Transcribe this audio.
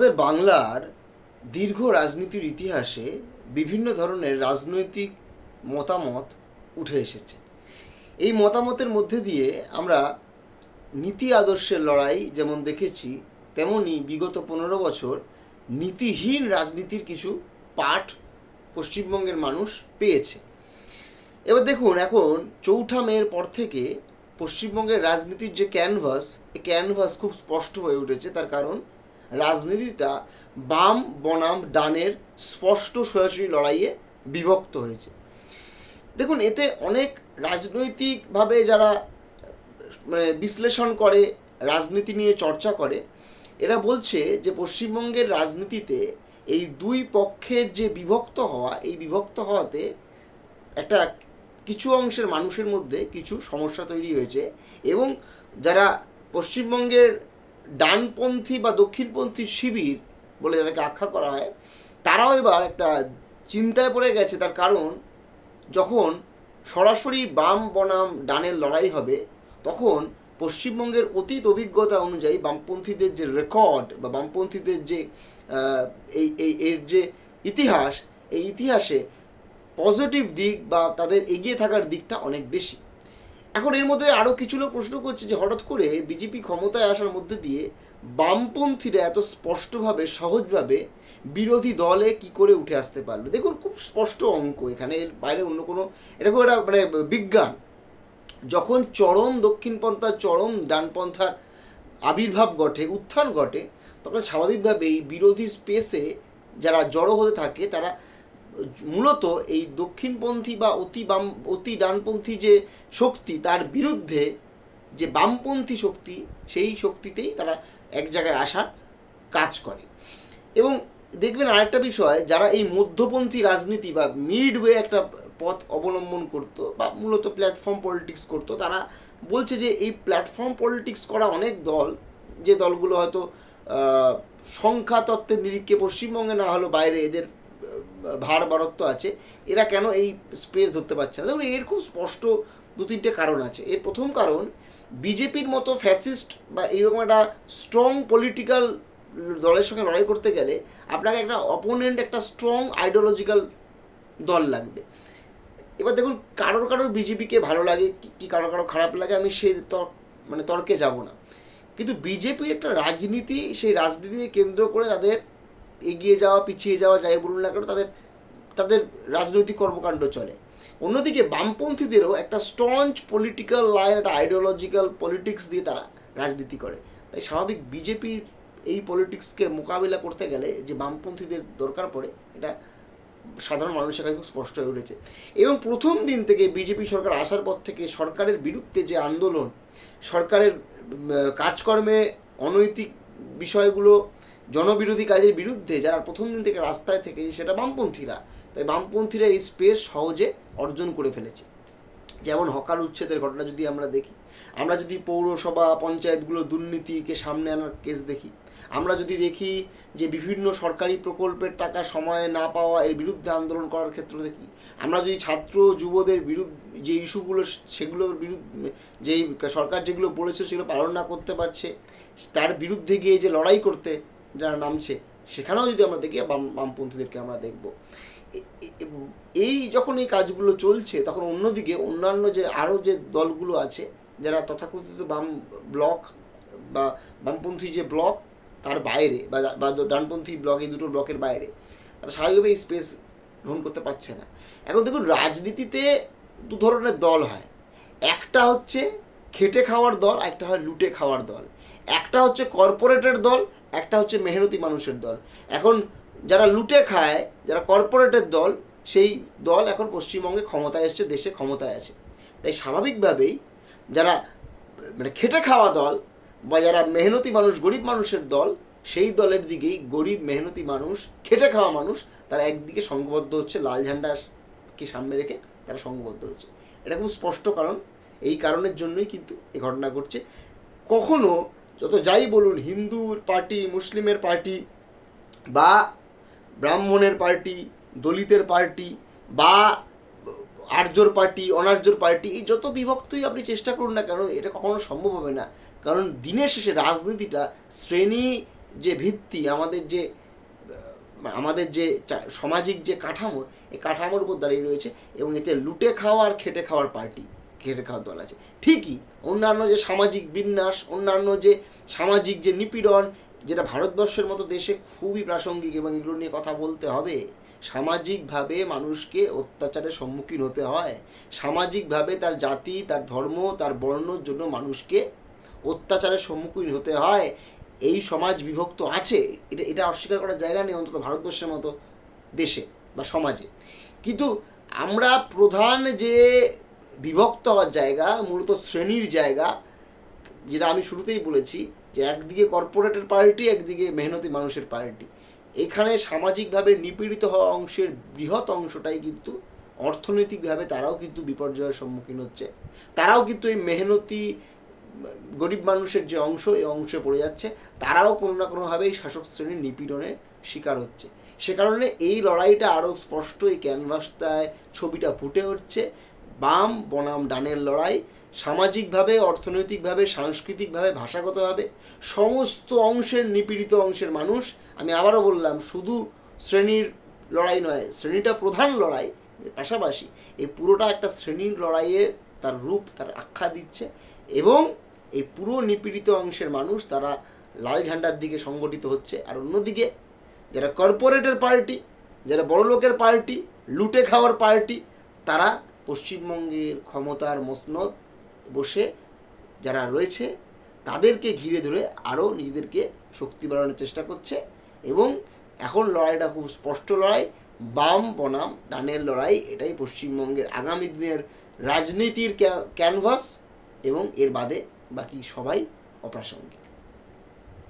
আমাদের বাংলার দীর্ঘ রাজনীতির ইতিহাসে বিভিন্ন ধরনের রাজনৈতিক মতামত উঠে এসেছে। এই মতামতের মধ্যে দিয়ে আমরা নীতি আদর্শের লড়াই যেমন দেখেছি, তেমনি বিগত 15 বছর নীতিহীন রাজনীতির কিছু পাঠ পশ্চিমবঙ্গের মানুষ পেয়েছে। এবার দেখুন, এখন 4 মের পর থেকে পশ্চিমবঙ্গের রাজনীতির যে ক্যানভাস, এই ক্যানভাস খুব স্পষ্ট হয়ে উঠেছে। তার কারণ রাজনীতিটা বাম বনাম ডানের স্পষ্ট সরাসরি লড়াইয়ে বিভক্ত হয়েছে। দেখুন, এতে অনেক রাজনৈতিকভাবে যারা বিশ্লেষণ করে, রাজনীতি নিয়ে চর্চা করে, এরা বলছে যে পশ্চিমবঙ্গের রাজনীতিতে এই দুই পক্ষের যে বিভক্ত হওয়া, এই বিভক্ত হওয়াতে একটা কিছু অংশের মানুষের মধ্যে কিছু সমস্যা তৈরি হয়েছে, এবং যারা পশ্চিমবঙ্গের ডানপন্থী বা দক্ষিণপন্থী শিবির বলে যাদেরকে আখ্যা করা হয়, তারাও এবার একটা চিন্তায় পড়ে গেছে। তার কারণ যখন সরাসরি বাম বনাম ডানের লড়াই হবে, তখন পশ্চিমবঙ্গের অতীত অভিজ্ঞতা অনুযায়ী বামপন্থীদের যে রেকর্ড বা বামপন্থীদের যে এর যে ইতিহাস, এই ইতিহাসে পজিটিভ দিক বা তাদের এগিয়ে থাকার দিকটা অনেক বেশি। এখন এর মধ্যে আরও কিছু লোক প্রশ্ন করছে যে হঠাৎ করে বিজেপি ক্ষমতায় আসার মধ্যে দিয়ে বামপন্থীরা এত স্পষ্টভাবে, সহজভাবে বিরোধী দলে কি করে উঠে আসতে পারলো। দেখুন, খুব স্পষ্ট অঙ্ক, এখানে এর বাইরে অন্য কোনো, এটা খুব একটা বিজ্ঞান। যখন চরম দক্ষিণপন্থা, চরম ডানপন্থার আবির্ভাব ঘটে, উত্থান ঘটে, তখন স্বাভাবিকভাবেই বিরোধী স্পেসে যারা জড়ো হতে থাকে, তারা মূলত এই দক্ষিণপন্থী বা অতি ডানপন্থী যে শক্তি, তার বিরুদ্ধে যে বামপন্থী শক্তি, সেই শক্তিতেই তারা এক জায়গায় আসার কাজ করে। এবং দেখবেন আরেকটা বিষয়, যারা এই মধ্যপন্থী রাজনীতি বা মিডওয়ে একটা পথ অবলম্বন করতো বা মূলত প্ল্যাটফর্ম পলিটিক্স করতো, তারা বলছে যে এই প্ল্যাটফর্ম পলিটিক্স করা অনেক দল, যে দলগুলো হয়তো সংখ্যা তত্ত্বের নিরিখে পশ্চিমবঙ্গে না হলেও বাইরে এদের ভার বারত্ব আছে, এরা কেন এই স্পেস ধরতে পারছে না? দেখুন, এর খুব স্পষ্ট 2-3টে কারণ আছে। এর প্রথম কারণ, বিজেপির মতো ফ্যাসিস্ট বা এরকম একটা স্ট্রং পলিটিক্যাল দলের সঙ্গে লড়াই করতে গেলে আপনাকে একটা অপোনেন্ট, একটা স্ট্রং আইডিওলজিক্যাল দল লাগবে। এবার দেখুন, কারোর বিজেপিকে ভালো লাগে কি কারো খারাপ লাগে, আমি সেই তর্কে যাব না। কিন্তু বিজেপির একটা রাজনীতি, সেই রাজনীতিকে কেন্দ্র করে তাদের এগিয়ে যাওয়া, পিছিয়ে যাওয়া, যাই বলুন না কেন, তাদের তাদের রাজনৈতিক কর্মকাণ্ড চলে। অন্যদিকে বামপন্থীদেরও একটা স্ট্রঞ্চ পলিটিক্যাল লাইন, একটা আইডিওলজিক্যাল পলিটিক্স দিয়ে তারা রাজনীতি করে। তাই স্বাভাবিক বিজেপির এই পলিটিক্সকে মোকাবিলা করতে গেলে যে বামপন্থীদের দরকার পড়ে, এটা সাধারণ মানুষের কাছে খুব স্পষ্ট হয়ে উঠেছে। এবং প্রথম দিন থেকে বিজেপি সরকার আসার পর থেকে সরকারের বিরুদ্ধে যে আন্দোলন, সরকারের কাজকর্মে অনৈতিক বিষয়গুলো, জনবিরোধী কাজের বিরুদ্ধে যারা প্রথম দিন থেকে রাস্তায় থেকে, সেটা বামপন্থীরা। তাই বামপন্থীরা এই স্পেস সহজে অর্জন করে ফেলেছে। যেমন হকার উচ্ছেদের ঘটনা যদি আমরা দেখি, আমরা যদি পৌরসভা পঞ্চায়েতগুলো দুর্নীতিকে সামনে আনার কেস দেখি, আমরা যদি দেখি যে বিভিন্ন সরকারি প্রকল্পের টাকা সময়ে না পাওয়া, এর বিরুদ্ধে আন্দোলন করার ক্ষেত্র দেখি, আমরা যদি ছাত্র যুবদের বিরুদ্ধে যে ইস্যুগুলো, সেগুলোর বিরুদ্ধে যেই সরকার যেগুলো বলেছে সেগুলো পালন না করতে পারছে, তার বিরুদ্ধে গিয়ে যে লড়াই করতে যারা নামছে, সেখানেও যদি আমরা দেখি বামপন্থীদেরকে আমরা দেখব। এই যখন এই কাজগুলো চলছে, তখন অন্যদিকে অন্যান্য যে আরও যে দলগুলো আছে, যারা তথাকথিত বাম ব্লক বা বামপন্থী যে ব্লক, তার বাইরে বা ডানপন্থী ব্লক, এই দুটো ব্লকের বাইরে, তারা স্বাভাবিকভাবে এই স্পেস গ্রহণ করতে পারছে না। এখন দেখুন, রাজনীতিতে 2 ধরনের দল হয়। একটা হচ্ছে খেটে খাওয়ার দল, একটা হয় লুটে খাওয়ার দল। একটা হচ্ছে কর্পোরেটের দল, একটা হচ্ছে মেহনতি মানুষের দল। এখন যারা লুটে খায়, যারা কর্পোরেটের দল, সেই দল এখন পশ্চিমবঙ্গে ক্ষমতায় এসছে, দেশে ক্ষমতায় আছে। তাই স্বাভাবিকভাবেই যারা খেটে খাওয়া দল বা যারা মেহনতি মানুষ, গরিব মানুষের দল, সেই দলের দিকেই গরিব মেহনতি মানুষ, খেটে খাওয়া মানুষ, তারা একদিকে সংঘবদ্ধ হচ্ছে, লাল ঝান্ডাকে সামনে রেখে তারা সংঘবদ্ধ হচ্ছে। এটা খুব স্পষ্ট কারণ। এই কারণের জন্যই কিন্তু এই ঘটনা ঘটছে। কখনো যত যাই বলুন, হিন্দুর পার্টি, মুসলিমের পার্টি বা ব্রাহ্মণের পার্টি, দলিতের পার্টি বা আর্যর পার্টি, অনার্যর পার্টি, এই যত বিভক্তই আপনি চেষ্টা করুন না কেন, এটা কখনো সম্ভব হবে না। কারণ দিনের শেষে রাজনীতিটা শ্রেণী যে ভিত্তি, আমাদের যে সামাজিক যে কাঠামো, এই কাঠামোর উপর দাঁড়িয়ে রয়েছে, এবং এতে লুটে খাওয়া আর খেটে খাওয়ার খেটে খাওয়ার দল আছে। ঠিকই অন্যান্য যে সামাজিক বিন্যাস, অন্যান্য যে সামাজিক যে নিপীড়ন, যেটা ভারতবর্ষের মতো দেশে খুবই প্রাসঙ্গিক, এবং এগুলো নিয়ে কথা বলতে হবে। সামাজিকভাবে মানুষকে অত্যাচারের সম্মুখীন হতে হয়, সামাজিকভাবে তার জাতি, তার ধর্ম, তার বর্ণর জন্য মানুষকে অত্যাচারের সম্মুখীন হতে হয়। এই সমাজ বিভক্ত আছে, এটা অস্বীকার করার জায়গা নেই, অন্তত ভারতবর্ষের মতো দেশে বা সমাজে। কিন্তু আমরা প্রধান যে বিভক্ত হওয়ার জায়গা, মূলত শ্রেণীর জায়গা, যেটা আমি শুরুতেই বলেছি, যে একদিকে কর্পোরেটের পার্টি, একদিকে মেহনতি মানুষের পার্টি। এখানে সামাজিকভাবে নিপীড়িত হওয়া অংশের বৃহৎ অংশটাই কিন্তু অর্থনৈতিকভাবে তারাও কিন্তু বিপর্যয়ের সম্মুখীন হচ্ছে। তারাও কিন্তু এই মেহনতি গরিব মানুষের যে অংশ, এই অংশে পড়ে যাচ্ছে। তারাও কোনো না কোনোভাবে এই শাসক শ্রেণীর নিপীড়নের শিকার হচ্ছে। সে কারণে এই লড়াইটা আরও স্পষ্ট এই ক্যানভাসটায় ছবিটা ফুটে উঠছে। বাম বনাম ডানের লড়াই। সামাজিকভাবে, অর্থনৈতিকভাবে, সাংস্কৃতিকভাবে, ভাষাগতভাবে সমস্ত অংশের, নিপীড়িত অংশের মানুষ, আমি আবারও বললাম, শুধু শ্রেণীর লড়াই নয়, শ্রেণীটা প্রধান লড়াই, পাশাপাশি এই পুরোটা একটা শ্রেণীর লড়াইয়ের তার রূপ, তার আখ্যা দিচ্ছে। এবং এই পুরো নিপীড়িত অংশের মানুষ তারা লাল ঝান্ডার দিকে সংগঠিত হচ্ছে। আর অন্যদিকে যারা কর্পোরেটের পার্টি, যারা বড়লোকের পার্টি, লুটে খাওয়ার পার্টি, তারা পশ্চিমবঙ্গের ক্ষমতার মসনদ বসে যারা রয়েছে তাদেরকে ঘিরে ধরে আরও নিজেদেরকে শক্তি বাড়ানোর চেষ্টা করছে। এবং এখন লড়াইটা খুব স্পষ্ট লড়াই, বাম বনাম ডানের লড়াই। এটাই পশ্চিমবঙ্গের আগামী দিনের রাজনীতির ক্যানভাস, এবং এর বাদে বাকি সবাই অপ্রাসঙ্গিক।